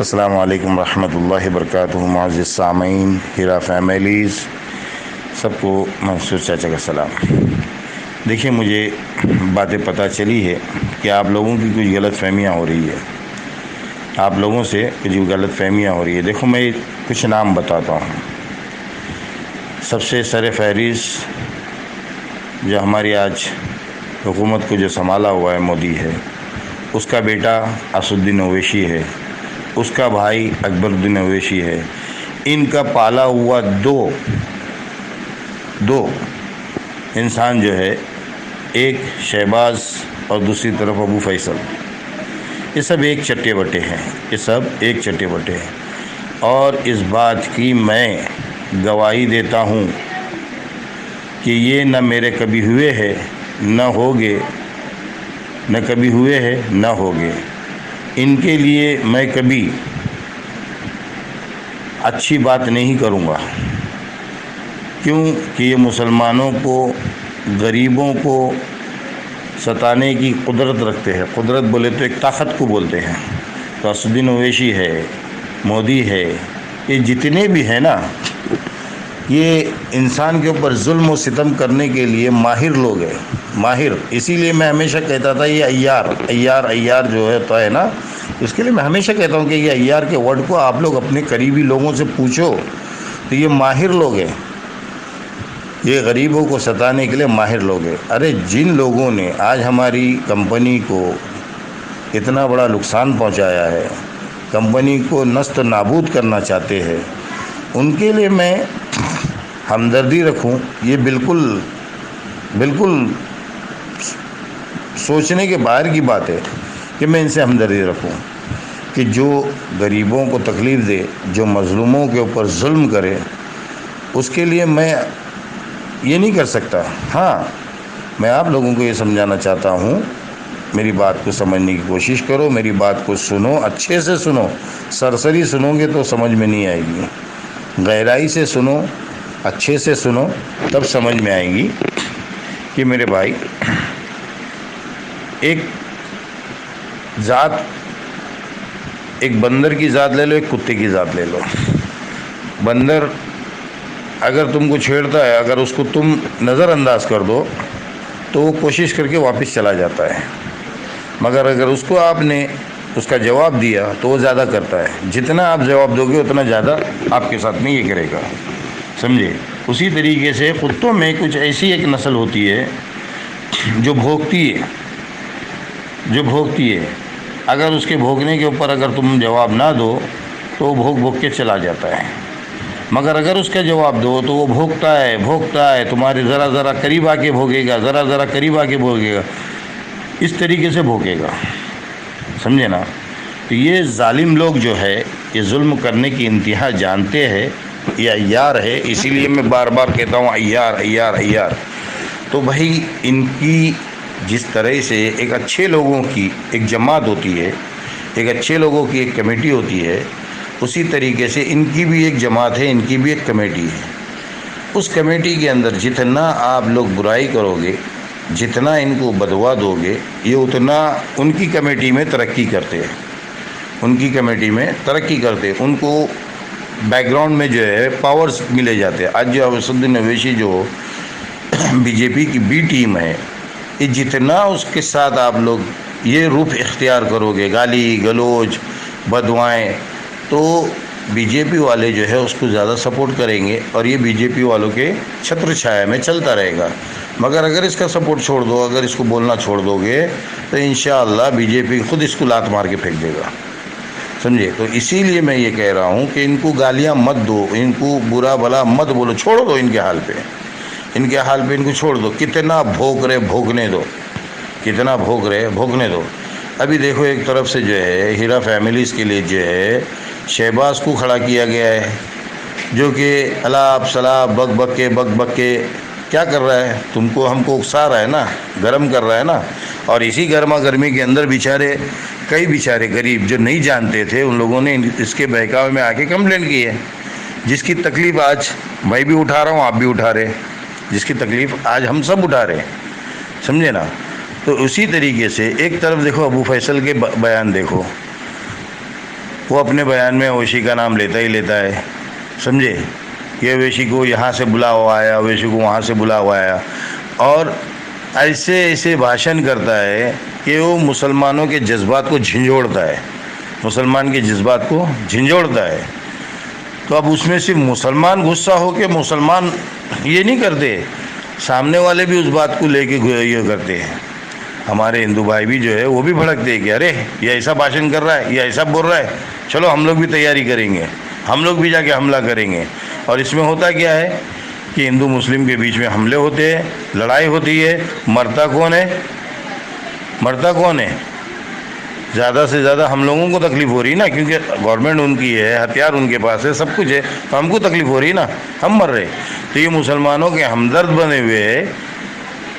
السلام علیکم ورحمۃ اللہ وبرکاتہ۔ معزز سامعین، ہیرا فیملیز، سب کو منصور چاچا کا سلام۔ دیکھیے، مجھے باتیں پتہ چلی ہے کہ آپ لوگوں کی کچھ غلط فہمیاں ہو رہی ہے، آپ لوگوں سے کچھ غلط فہمیاں ہو رہی ہے۔ دیکھو، میں کچھ نام بتاتا ہوں۔ سب سے سر فہرست جو ہماری آج حکومت کو جو سنبھالا ہوا ہے مودی ہے، اس کا بیٹا اسد الدین اویسی ہے، اس کا بھائی اکبر الدین اویسی ہے۔ ان کا پالا ہوا دو انسان جو ہے، ایک شہباز اور دوسری طرف ابو فیصل، یہ سب ایک چٹے بٹے ہیں، اور اس بات کی میں گواہی دیتا ہوں کہ یہ نہ میرے کبھی ہوئے ہے نہ ہوگے، نہ کبھی ہوئے ہے نہ ہوگے۔ ان کے لیے میں کبھی اچھی بات نہیں کروں گا، کیوں کہ یہ مسلمانوں کو، غریبوں کو ستانے کی قدرت رکھتے ہیں۔ قدرت بولے تو ایک طاقت کو بولتے ہیں۔ تو اسد الدین اویسی ہے، مودی ہے، یہ جتنے بھی ہیں نا، یہ انسان کے اوپر ظلم و ستم کرنے کے لیے ماہر لوگ ہیں، ماہر۔ اسی لیے میں ہمیشہ کہتا تھا یہ عیار جو ہے نا، اس کے لیے میں ہمیشہ کہتا ہوں کہ یہ عیار کے ورڈ کو آپ لوگ اپنے قریبی لوگوں سے پوچھو تو یہ ماہر لوگ ہیں، یہ غریبوں کو ستانے کے لیے ماہر لوگ ہیں۔ ارے جن لوگوں نے آج ہماری کمپنی کو اتنا بڑا نقصان پہنچایا ہے، کمپنی کو نست نابود کرنا چاہتے ہیں، ان کے لیے میں ہمدردی رکھوں، یہ بالکل سوچنے کے باہر کی بات ہے کہ میں ان سے ہمدردی رکھوں کہ جو غریبوں کو تکلیف دے، جو مظلوموں کے اوپر ظلم کرے، اس کے لیے میں یہ نہیں کر سکتا۔ ہاں، میں آپ لوگوں کو یہ سمجھانا چاہتا ہوں، میری بات کو سمجھنے کی کوشش کرو، میری بات کو سنو، اچھے سے سنو۔ سرسری سنو گے تو سمجھ میں نہیں آئے گی، گہرائی سے سنو، اچھے سے سنو، تب سمجھ میں آئے گی کہ میرے بھائی، ایک بندر کی ذات لے لو، ایک کتے کی ذات لے لو۔ بندر اگر تم کو چھیڑتا ہے، اگر اس کو تم نظر انداز کر دو تو وہ کوشش کر کے واپس چلا جاتا ہے، مگر اگر اس کو آپ نے اس کا جواب دیا تو وہ زیادہ کرتا ہے۔ جتنا آپ جواب دو گے اتنا زیادہ آپ کے ساتھ میں یہ کرے گا، سمجھے؟ اسی طریقے سے کتوں میں کچھ ایسی ایک نسل ہوتی ہے جو بھونکتی ہے، اگر اس کے بھونکنے کے اوپر اگر تم جواب نہ دو تو وہ بھونک کے چلا جاتا ہے، مگر اگر اس کا جواب دو تو وہ بھونکتا ہے، تمہارے ذرا قریب آ کے بھونکے گا، ذرا قریب آ کے بھونکے گا، اس طریقے سے بھونکے گا، سمجھے نا؟ تو یہ ظالم لوگ جو ہے، یہ ظلم کرنے کی انتہا جانتے ہیں، یہ عیار ہے۔ اسی لیے میں بار بار کہتا ہوں عیار۔ تو بھائی، ان کی جس طرح سے ایک اچھے لوگوں کی ایک جماعت ہوتی ہے، ایک اچھے لوگوں کی ایک کمیٹی ہوتی ہے، اسی طریقے سے ان کی بھی ایک جماعت ہے، ان کی بھی ایک کمیٹی ہے۔ اس کمیٹی کے اندر جتنا آپ لوگ برائی کرو گے، جتنا ان کو بدوا دو گے، یہ اتنا ان کی کمیٹی میں ترقی کرتے ہیں، ان کو بیک گراؤنڈ میں جو ہے پاورز ملے جاتے ہیں۔ آج جو اسد الدین اویسی جو بی جے پی کی بی ٹیم ہے، یہ جتنا اس کے ساتھ آپ لوگ یہ روپ اختیار کرو گے، گالی گلوچ، بدوائیں، تو بی جے پی والے جو ہے اس کو زیادہ سپورٹ کریں گے، اور یہ بی جے پی والوں کے چھتر چھایا میں چلتا رہے گا۔ مگر اگر اس کا سپورٹ چھوڑ دو، اگر اس کو بولنا چھوڑ دو گے تو انشاءاللہ بی جے پی خود اس کو لات مار کے پھینک دے گا، سمجھے؟ تو اسی لیے میں یہ کہہ رہا ہوں کہ ان کو گالیاں مت دو، ان کو برا بھلا مت بولو، چھوڑ دو ان کے حال پہ ان کو چھوڑ دو۔ کتنا بھوک رہے بھوکنے دو۔ ابھی دیکھو، ایک طرف سے جو ہے ہیرا فیملیز کے لیے جو ہے شہباز کو کھڑا کیا گیا ہے، جو کہ الاپ سلاپ بک کے کیا کر رہا ہے، تم کو ہم کو اکسا رہا ہے نا، گرم کر رہا ہے نا۔ اور اسی گرما گرمی کے اندر کئی بیچارے غریب جو نہیں جانتے تھے، ان لوگوں نے اس کے بہکاوے میں آ کے کمپلین کی ہے، جس کی تکلیف آج میں بھی اٹھا رہا ہوں، آپ بھی اٹھا رہے، جس کی تکلیف آج ہم سب اٹھا رہے ہیں، سمجھے نا؟ تو اسی طریقے سے ایک طرف دیکھو ابو فیصل کے بیان دیکھو، وہ اپنے بیان میں اویسی کا نام لیتا ہی لیتا ہے، سمجھے، کہ اویسی کو یہاں سے بلا ہوا آیا، اویسی کو وہاں سے بلا ہوا آیا، اور ایسے بھاشن کرتا ہے کہ وہ مسلمانوں کے جذبات کو جھنجھوڑتا ہے، مسلمان کے جذبات کو جھنجھوڑتا ہے۔ تو اب اس میں صرف مسلمان غصہ ہو کے مسلمان یہ نہیں کرتے، سامنے والے بھی اس بات کو لے کے یہ کرتے ہیں۔ ہمارے ہندو بھائی بھی جو ہے وہ بھی بھڑکتے ہیں کہ ارے یہ ایسا بھاشن کر رہا ہے، یہ ایسا بول رہا ہے، چلو ہم لوگ بھی تیاری کریں گے، ہم لوگ بھی جا کے حملہ کریں گے۔ اور اس میں ہوتا کیا ہے کہ ہندو مسلم کے بیچ میں حملے ہوتے ہیں، لڑائی ہوتی ہے، مرتا کون ہے؟ زیادہ سے زیادہ ہم لوگوں کو تکلیف ہو رہی نا، کیونکہ گورنمنٹ ان کی ہے، ہتھیار ان کے پاس ہے، سب کچھ ہے، تو ہم کو تکلیف ہو رہی نا، ہم مر رہے۔ تو یہ مسلمانوں کے ہمدرد بنے ہوئے ہیں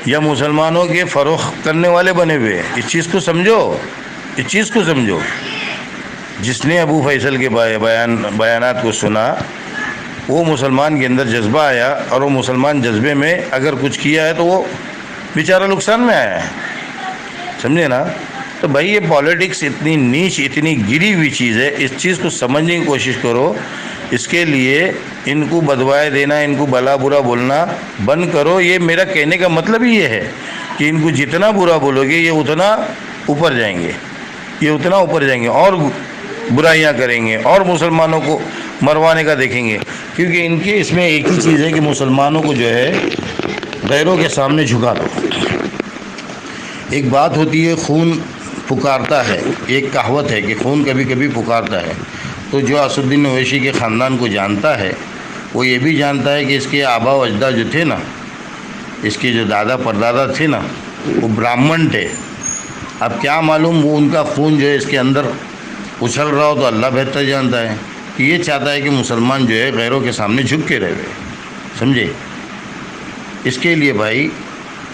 یا مسلمانوں کے فروخت کرنے والے بنے ہوئے ہیں؟ اس چیز کو سمجھو، جس نے ابو فیصل کے بیانات کو سنا، وہ مسلمان کے اندر جذبہ آیا، اور وہ مسلمان جذبے میں اگر کچھ کیا ہے تو وہ بیچارہ نقصان میں آیا ہے، سمجھے نا۔ تو بھائی یہ پالیٹکس اتنی نیچ، اتنی گری ہوئی چیز ہے، اس چیز کو سمجھنے کی کوشش کرو۔ اس کے لیے ان کو بدوائے دینا، ان کو بلا برا بولنا بند کرو۔ یہ میرا کہنے کا مطلب ہی یہ ہے کہ ان کو جتنا برا بولو گے یہ اتنا اوپر جائیں گے، اور برائیاں کریں گے، اور مسلمانوں کو مروانے کا دیکھیں گے، کیونکہ ان کے اس میں ایک ہی چیز ہے کہ مسلمانوں کو جو ہے غیروں کے سامنے جھکا دو۔ ایک بات ہوتی ہے خون پکارتا ہے، ایک کہاوت ہے کہ خون کبھی کبھی پکارتا ہے۔ تو جو اسد الدین اویسی کے خاندان کو جانتا ہے، وہ یہ بھی جانتا ہے کہ اس کے آبا و اجداد جو تھے نا، اس کے جو دادا پردادا تھے نا، وہ برہمن تھے۔ اب کیا معلوم وہ ان کا خون جو ہے اس کے اندر اچھل رہا ہو، تو اللہ بہتر جانتا ہے کہ یہ چاہتا ہے کہ مسلمان جو ہے غیروں کے سامنے جھک کے رہے، سمجھے۔ اس کے لیے بھائی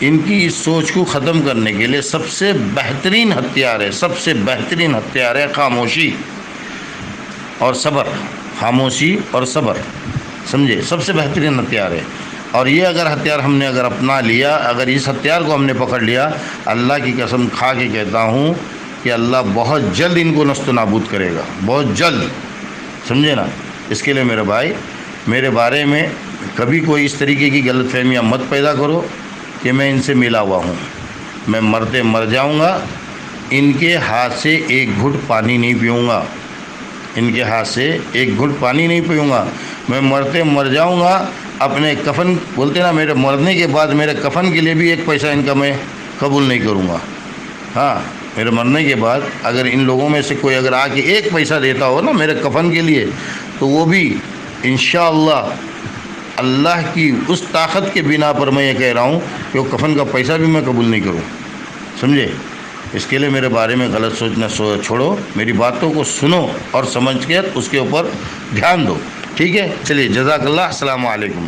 ان کی اس سوچ کو ختم کرنے کے لیے سب سے بہترین ہتھیار ہے خاموشی اور صبر، سمجھے، سب سے بہترین ہتھیار ہے۔ اور یہ ہتھیار ہم نے اپنا لیا، اگر اس ہتھیار کو ہم نے پکڑ لیا، اللہ کی قسم کھا کے کہتا ہوں کہ اللہ بہت جلد ان کو نست و نابود کرے گا، بہت جلد، سمجھے نا۔ اس کے لیے میرے بھائی، میرے بارے میں کبھی کوئی اس طریقے کی غلط فہمیاں مت پیدا کرو کہ میں ان سے ملا ہوا ہوں۔ میں مرتے مر جاؤں گا، ان کے ہاتھ سے ایک گھٹ پانی نہیں پیوں گا، میں مرتے مر جاؤں گا۔ اپنے کفن، بولتے نا، میرے مرنے کے بعد میرے کفن کے لیے بھی ایک پیسہ ان کا میں قبول نہیں کروں گا۔ ہاں، میرے مرنے کے بعد اگر ان لوگوں میں سے کوئی اگر آ کے ایک پیسہ دیتا ہو نا میرے کفن کے لیے، تو وہ بھی انشاءاللہ اللہ کی اس طاقت کے بنا پر میں یہ کہہ رہا ہوں کہ وہ کفن کا پیسہ بھی میں قبول نہیں کروں، سمجھے۔ اس کے لیے میرے بارے میں غلط سوچنا چھوڑو، میری باتوں کو سنو اور سمجھ کے اس کے اوپر دھیان دو، ٹھیک ہے۔ چلیے، جزاک اللہ، السلام علیکم۔